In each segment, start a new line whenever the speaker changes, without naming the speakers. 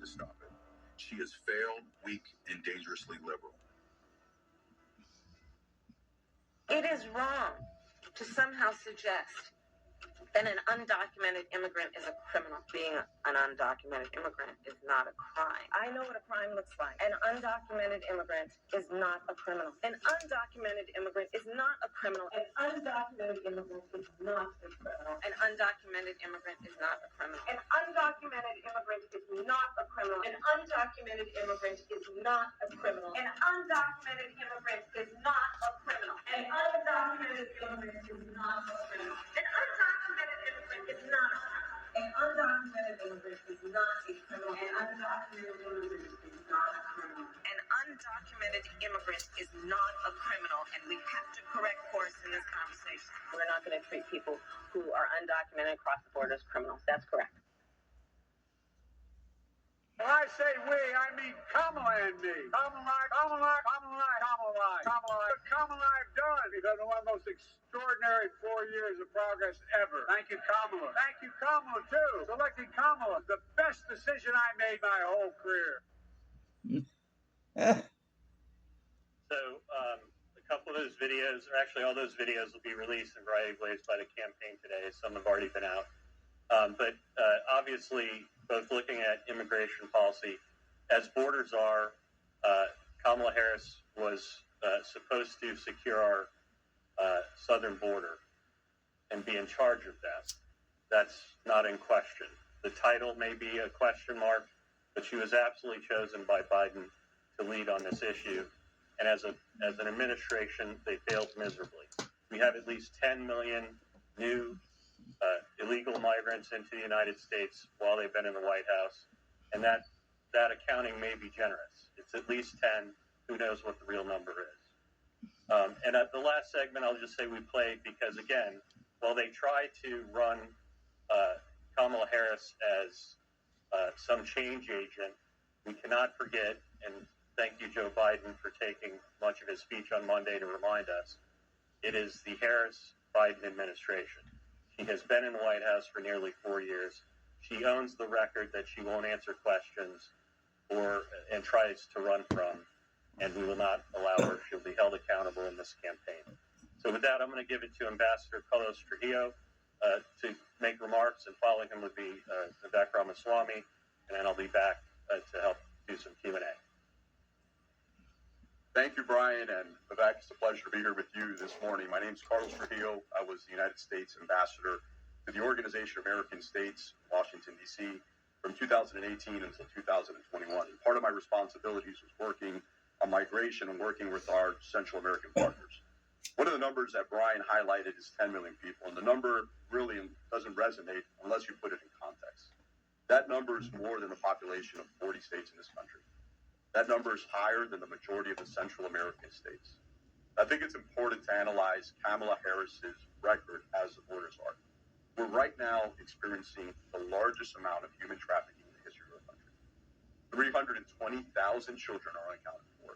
to stop it. She is failed, weak, and dangerously liberal.
It is wrong to somehow suggest that an undocumented immigrant is a criminal. Being an undocumented immigrant is not a crime. I know what a crime looks like. An undocumented immigrant is not a criminal. An undocumented immigrant is not a criminal. An undocumented immigrant is not a criminal. An undocumented immigrant is not a criminal. An undocumented immigrant is not a criminal. An undocumented immigrant is not a criminal. An undocumented immigrant is not a criminal. An undocumented immigrant is not a criminal. An undocumented immigrant is not a criminal. An undocumented immigrant is not a criminal. An undocumented immigrant is not a criminal. An undocumented immigrant is not a criminal, and we have to correct course in this conversation. We're not going to treat people who are undocumented across the border as criminals. That's correct.
When I say we, I mean Kamala and me. Kamala. What Kamala have done. We've had one of the most extraordinary 4 years of progress ever. Thank you, Kamala. Thank you, Kamala, too. Selecting Kamala, the best decision I made my whole career.
So a couple of those videos, or actually all those videos, will be released in a variety of ways by the campaign today. Some have already been out. But obviously, both looking at immigration policy, as borders are, Kamala Harris was supposed to secure our southern border and be in charge of that. That's not in question. The title may be a question mark, but she was absolutely chosen by Biden to lead on this issue. And as an administration, they failed miserably. We have at least 10 million new illegal migrants into the United States while they've been in the White House. And that accounting may be generous. It's at least 10. Who knows what the real number is? And at the last segment, I'll just say we played because, again, while they try to run Kamala Harris as some change agent, we cannot forget, and thank you, Joe Biden, for taking much of his speech on Monday to remind us, it is the Harris-Biden administration. She has been in the White House for nearly 4 years. She owns the record that she won't answer questions and tries to run from, and we will not allow her. She'll be held accountable in this campaign. So with that, I'm going to give it to Ambassador Carlos Trujillo to make remarks, and following him would be Vivek Ramaswamy, and then I'll be back to help do some Q&A.
Thank you, Brian, and Vivek, it's a pleasure to be here with you this morning. My name is Carlos Trujillo. I was the United States Ambassador to the Organization of American States, Washington, D.C., from 2018 until 2021. And part of my responsibilities was working on migration and working with our Central American partners. One of the numbers that Brian highlighted is 10 million people, and the number really doesn't resonate unless you put it in context. That number is more than the population of 40 states in this country. That number is higher than the majority of the Central American states. I think it's important to analyze Kamala Harris's record as the borders are. We're right now experiencing the largest amount of human trafficking in the history of the country. 320,000 children are unaccounted for.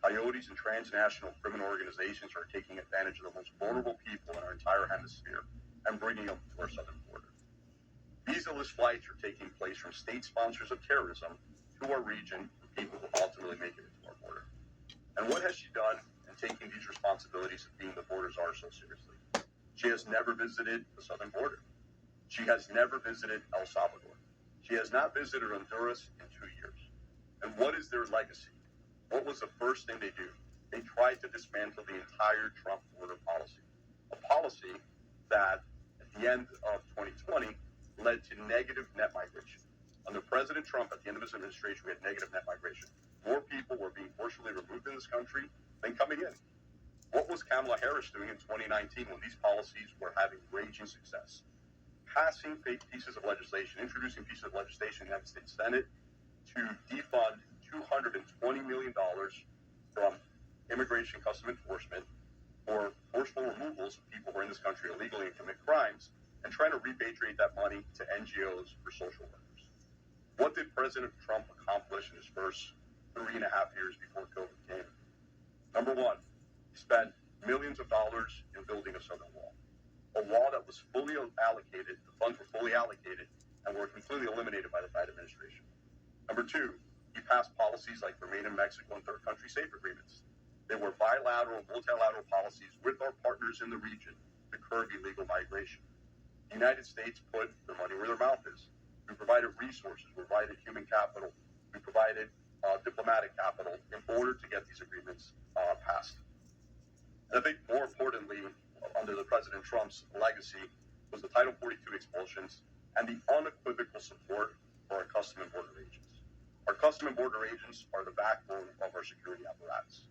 Coyotes and transnational criminal organizations are taking advantage of the most vulnerable people in our entire hemisphere and bringing them to our southern border. Visa-less flights are taking place from state sponsors of terrorism to our region for people who ultimately make it into our border. And what has she done in taking these responsibilities of being the borders are so seriously? She has never visited the southern border. She has never visited El Salvador. She has not visited Honduras in 2 years. And what is their legacy? What was the first thing they do? They tried to dismantle the entire Trump border policy, a policy that at the end of 2020 led to negative net migration. Under President Trump, at the end of his administration, we had negative net migration. More people were being forcibly removed in this country than coming in. What was Kamala Harris doing in 2019 when these policies were having raging success? Passing fake pieces of legislation, introducing pieces of legislation in the United States Senate to defund $220 million from Immigration Customs Enforcement for forceful removals of people who are in this country illegally and commit crimes, and trying to repatriate that money to NGOs for social workers. What did President Trump accomplish in his first 3.5 years before COVID came? Number one, he spent millions of dollars in building a southern wall. A wall that was fully allocated, the funds were fully allocated, and were completely eliminated by the Biden administration. Number two, he passed policies like Remain in Mexico and Third Country Safe Agreements. They were bilateral, multilateral policies with our partners in the region to curb illegal migration. The United States put their money where their mouth is. We provided resources, we provided human capital, we provided diplomatic capital in order to get these agreements passed. And I think more importantly, under the President Trump's legacy, was the Title 42 expulsions and the unequivocal support for our Customs and Border agents. Our Customs and Border agents are the backbone of our security apparatus.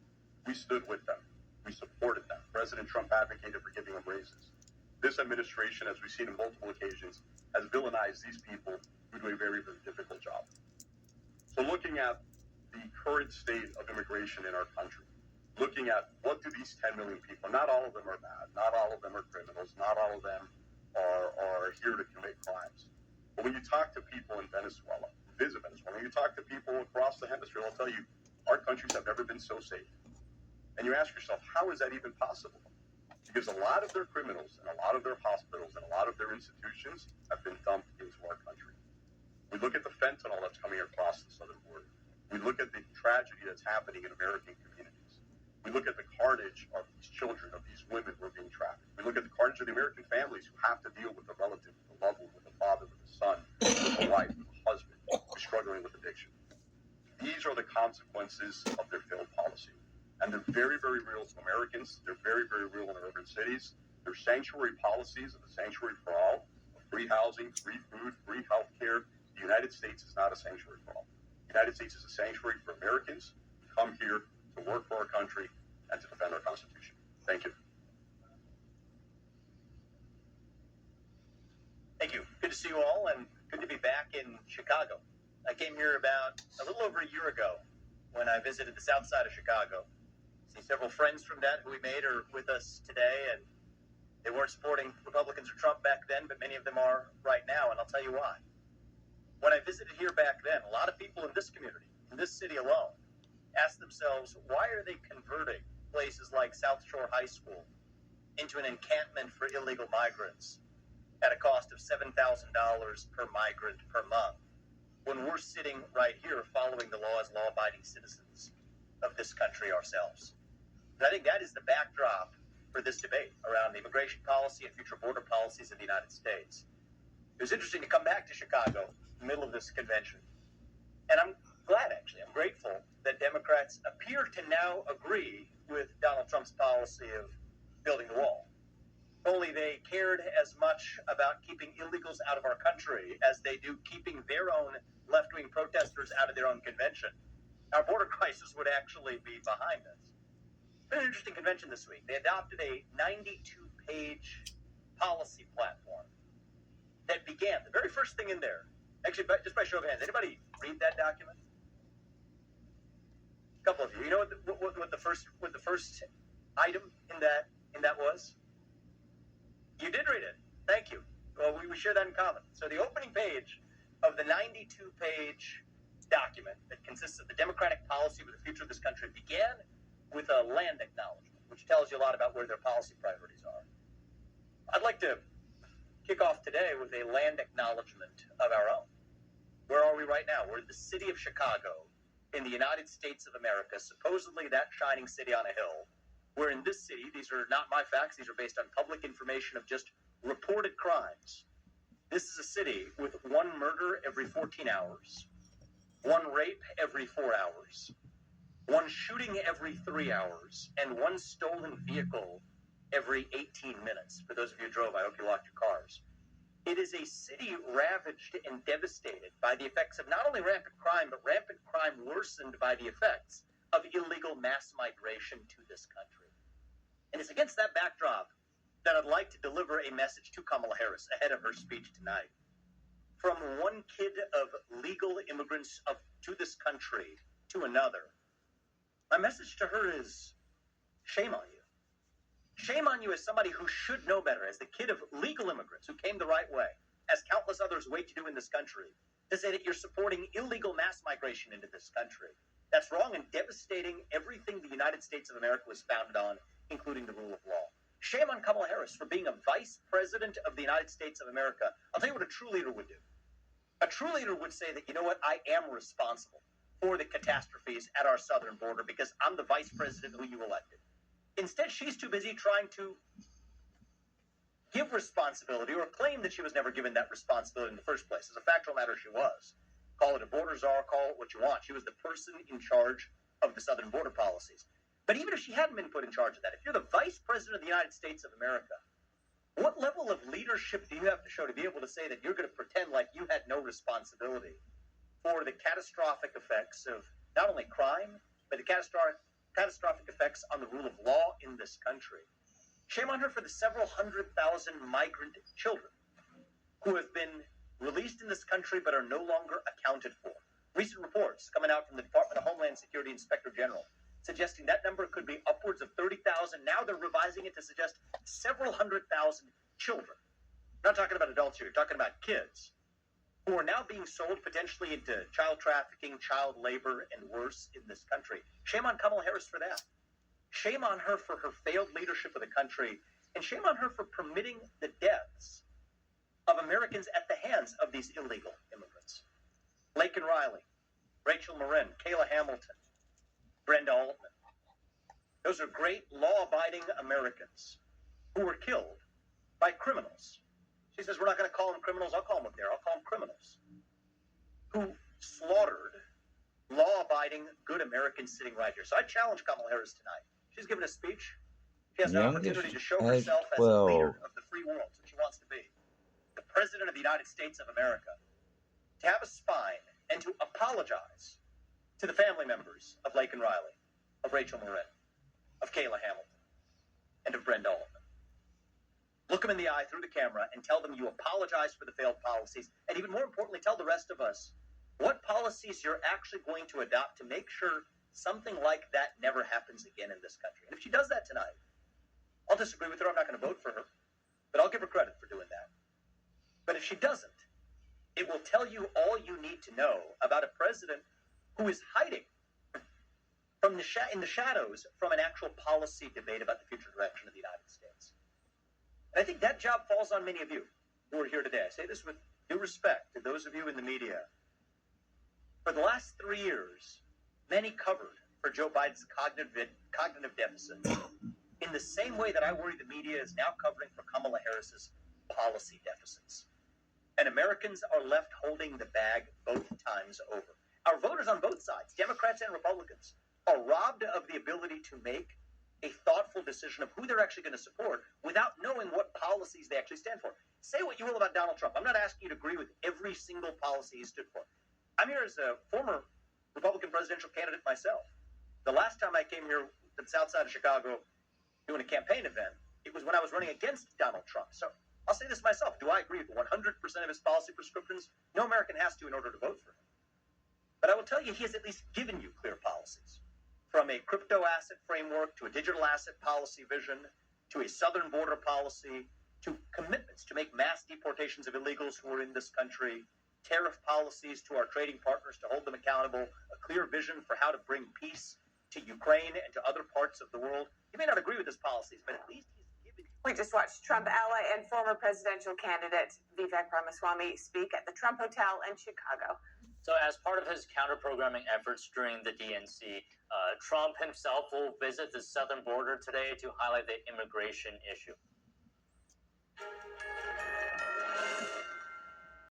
We stood with them. We supported them. President Trump advocated for giving them raises. This administration, as we've seen on multiple occasions, has villainized these people who do a very, very difficult job. So looking at the current state of immigration in our country, looking at what do these 10 million people, not all of them are bad, not all of them are criminals, not all of them are here to commit crimes. But when you talk to people in Venezuela, visit Venezuela, when you talk to people across the hemisphere, they'll tell you, our countries have never been so safe. And you ask yourself, how is that even possible? Because a lot of their criminals and a lot of their hospitals and a lot of their institutions have been dumped into our country. We look at the fentanyl that's coming across the southern border. We look at the tragedy that's happening in American communities. We look at the carnage of these children, of these women who are being trafficked. We look at the carnage of the American families who have to deal with a relative, with a loved one, with a father, with a son, with a wife, with a husband who's struggling with addiction. These are the consequences of their failed policy. And they're very, very real to Americans. They're very, very real in urban cities. Their sanctuary policies of the sanctuary for all, of free housing, free food, free health care. The United States is not a sanctuary for all. The United States is a sanctuary for Americans who come here to work for our country and to defend our Constitution. Thank you.
Thank you. Good to see you all, and good to be back in Chicago. I came here about a little over a year ago when I visited the south side of Chicago. See several friends from that who we made are with us today, and they weren't supporting Republicans or Trump back then, but many of them are right now, and I'll tell you why. When I visited here back then, a lot of people in this community, in this city alone, asked themselves, why are they converting places like South Shore High School into an encampment for illegal migrants at a cost of $7,000 per migrant per month, when we're sitting right here following the law as law-abiding citizens of this country ourselves? And I think that is the backdrop for this debate around the immigration policy and future border policies of the United States. It was interesting to come back to Chicago in the middle of this convention. And I'm glad, actually, I'm grateful that Democrats appear to now agree with Donald Trump's policy of building the wall. Only they cared as much about keeping illegals out of our country as they do keeping their own left-wing protesters out of their own convention. Our border crisis would actually be behind us. It's been an interesting convention this week. They adopted a 92-page policy platform that began, the very first thing in there, actually, just by show of hands, anybody read that document? A couple of you. You know what the first item in that was? You did read it. Thank you. Well, we share that in common. So the opening page of the 92-page document that consists of the democratic policy for the future of this country began with a land acknowledgement, which tells you a lot about where their policy priorities are. I'd like to kick off today with a land acknowledgement of our own. Where are we right now? We're in the city of Chicago in the United States of America, supposedly that shining city on a hill. We're in this city. These are not my facts. These are based on public information of just reported crimes. This is a city with one murder every 14 hours, one rape every 4 hours, one shooting every 3 hours, and one stolen vehicle every 18 minutes. For those of you who drove, I hope you locked your cars. It is a city ravaged and devastated by the effects of not only rampant crime, but rampant crime worsened by the effects of illegal mass migration to this country. And it's against that backdrop that I'd like to deliver a message to Kamala Harris ahead of her speech tonight. From one kid of legal immigrants to this country to another, my message to her is, shame on you. Shame on you as somebody who should know better, as the kid of legal immigrants who came the right way, as countless others wait to do in this country, to say that you're supporting illegal mass migration into this country. That's wrong and devastating everything the United States of America was founded on, including the rule of law. Shame on Kamala Harris for being a vice president of the United States of America. I'll tell you what a true leader would do. A true leader would say that, you know what, I am responsible for the catastrophes at our southern border because I'm the vice president who you elected. Instead, she's too busy trying to give responsibility or claim that she was never given that responsibility in the first place. As a factual matter, she was. Call it a border czar, call it what you want. She was the person in charge of the southern border policies. But even if she hadn't been put in charge of that, if you're the vice president of the United States of America, what level of leadership do you have to show to be able to say that you're going to pretend like you had no responsibility for the catastrophic effects of not only crime, but the catastrophic effects on the rule of law in this country? Shame on her for the several 100,000 migrant children who have been released in this country but are no longer accounted for. Recent reports coming out from the Department of Homeland Security Inspector General suggesting that number could be upwards of 30,000. Now they're revising it to suggest several 100,000 children. I'm not talking about adults here, you're talking about kids who are now being sold potentially into child trafficking, child labor, and worse in this country. Shame on Kamala Harris for that. Shame on her for her failed leadership of the country, and shame on her for permitting the deaths of Americans at the hands of these illegal immigrants. Laken Riley, Rachel Marin, Kayla Hamilton, Brenda Altman. Those are great law-abiding Americans who were killed by criminals. She says, we're not going to call them criminals. I'll call them what they are. I'll call them criminals who slaughtered law-abiding, good Americans sitting right here. So I challenge Kamala Harris tonight. She's given a speech. She has an opportunity to show herself as a leader of the free world, which she wants to be. The President of the United States of America. To have a spine and to apologize to the family members of Laken Riley, of Rachel Marin, of Kayla Hamilton, and of Brenda Altman. Look them in the eye through the camera and tell them you apologize for the failed policies, and even more importantly, tell the rest of us what policies you're actually going to adopt to make sure something like that never happens again in this country. And if she does that tonight, I'll disagree with her. I'm not going to vote for her, but I'll give her credit for doing that. But if she doesn't, it will tell you all you need to know about a president who is hiding from in the shadows from an actual policy debate about the future direction of the United States. And I think that job falls on many of you who are here today. I say this with due respect to those of you in the media. For the last 3 years, many covered for Joe Biden's cognitive deficit in the same way that I worry the media is now covering for Kamala Harris's policy deficits. And Americans are left holding the bag both times over. Our voters on both sides, Democrats and Republicans, are robbed of the ability to make a thoughtful decision of who they're actually going to support without knowing what policies they actually stand for. Say what you will about Donald Trump. I'm not asking you to agree with every single policy he stood for. I'm here as a former Republican presidential candidate myself. The last time I came here to the south side of Chicago doing a campaign event, it was when I was running against Donald Trump. So I'll say this myself. Do I agree with 100% of his policy prescriptions? No American has to in order to vote for him. But I will tell you, he has at least given you clear policies. From a crypto asset framework to a digital asset policy vision, to a southern border policy, to commitments to make mass deportations of illegals who are in this country, tariff policies to our trading partners to hold them accountable, a clear vision for how to bring peace to Ukraine and to other parts of the world. You may not agree with his policies, but at least he's given you.
We just watched Trump ally and former presidential candidate Vivek Ramaswamy speak at the Trump Hotel in Chicago.
So as part of his counter-programming efforts during the DNC, Trump himself will visit the southern border today to highlight the immigration issue.